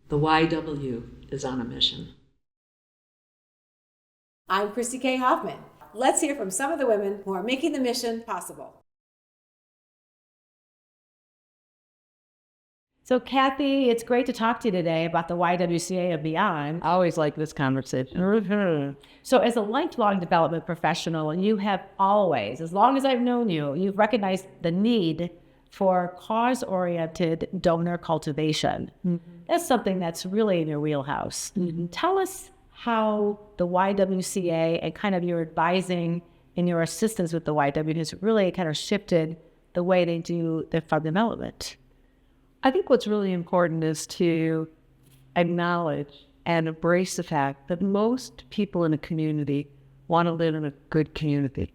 The YW is on a mission. I'm Kristi K. Hoffman. Let's hear from some of the women who are making the mission possible. So Kathy, it's great to talk to you today about the YWCA and beyond. I always like this conversation. So as a lifelong development professional, you have always, as long as I've known you, you've recognized the need for cause-oriented donor cultivation. Mm-hmm. That's something that's really in your wheelhouse. Mm-hmm. Tell us how the YWCA and kind of your advising and your assistance with the YW has really kind of shifted the way they do their fund development. I think what's really important is to acknowledge and embrace the fact that most people in a community want to live in a good community.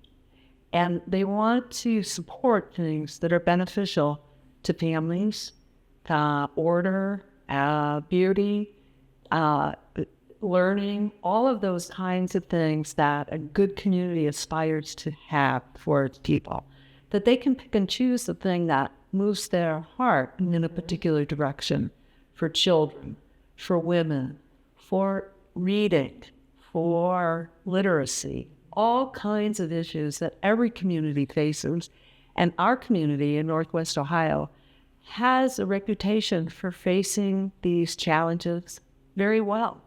And they want to support things that are beneficial to families, order, beauty, learning, all of those kinds of things that a good community aspires to have for its people. That they can pick and choose the thing that moves their heart in a particular direction for children, for women, for reading, for literacy, all kinds of issues that every community faces. And our community in Northwest Ohio has a reputation for facing these challenges very well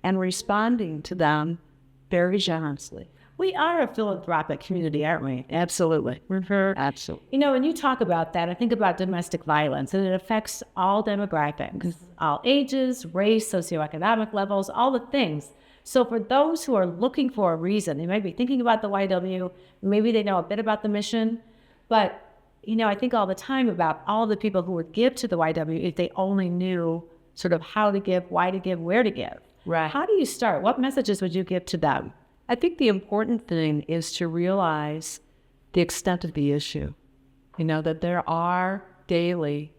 and responding to them very generously. We are a philanthropic community, aren't we? Absolutely. Absolutely. You know, when you talk about that, I think about domestic violence, and it affects all demographics, all ages, race, socioeconomic levels, all the things. So for those who are looking for a reason, they might be thinking about the YW, maybe they know a bit about the mission, but, you know, I think all the time about all the people who would give to the YW if they only knew sort of how to give, why to give, where to give. Right. How do you start? What messages would you give to them? I think the important thing is to realize the extent of the issue. You know, that there are daily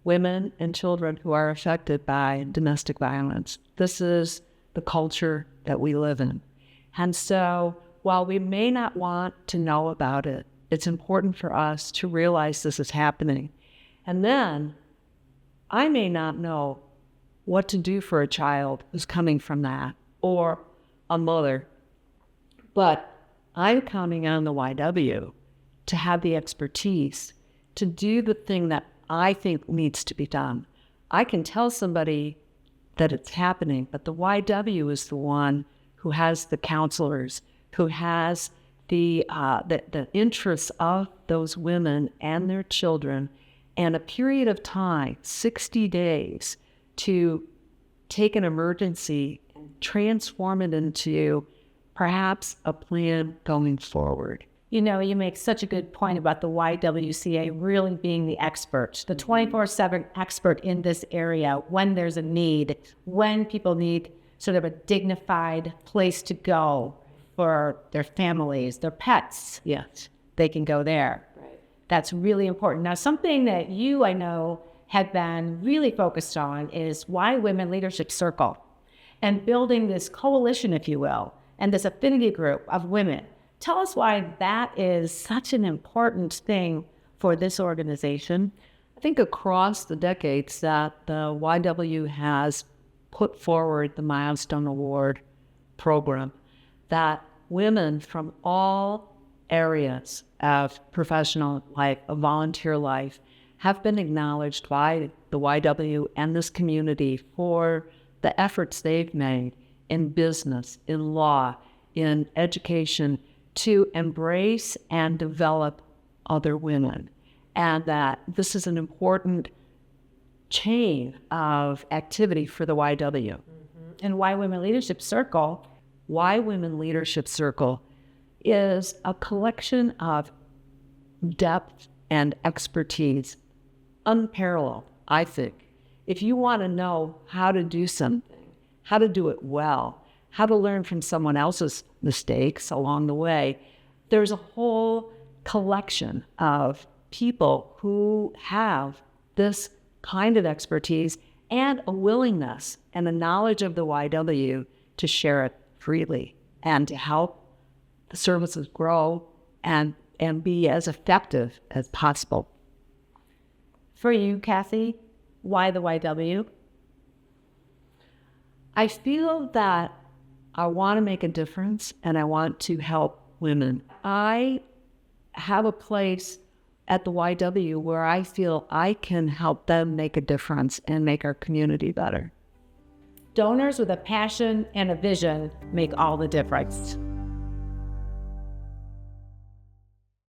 women and children who are affected by domestic violence. This is the culture that we live in. And so while we may not want to know about it, it's important for us to realize this is happening. And then I may not know what to do for a child who's coming from that, or a mother, but I'm counting on the YW to have the expertise to do the thing that I think needs to be done. I can tell somebody that it's happening, but the YW is the one who has the counselors, who has the interests of those women and their children, and a period of time, 60 days, to take an emergency and transform it into perhaps a plan going forward. You know, you make such a good point about the YWCA really being the expert, the 24/7 expert in this area when there's a need, when people need sort of a dignified place to go for their families, their pets. Yes. They can go there. Right. That's really important. Now, something that you, I know, have been really focused on is YWomen Leadership Circle and building this coalition, if you will, and this affinity group of women. Tell us why that is such an important thing for this organization. I think across the decades that the YW has put forward the Milestone Award program, that women from all areas of professional life, of volunteer life, have been acknowledged by the YW and this community for the efforts they've made in business, in law, in education, to embrace and develop other women. And that this is an important chain of activity for the YW. Mm-hmm. And YWomen Leadership Circle. YWomen Leadership Circle is a collection of depth and expertise, unparalleled, I think. If you want to know how to do something, how to do it well, how to learn from someone else's mistakes along the way, there's a whole collection of people who have this kind of expertise and a willingness and a knowledge of the YW to share it freely and to help the services grow and be as effective as possible. For you, Kathy, why the YW? I feel that I want to make a difference and I want to help women. I have a place at the YW where I feel I can help them make a difference and make our community better. Donors with a passion and a vision make all the difference.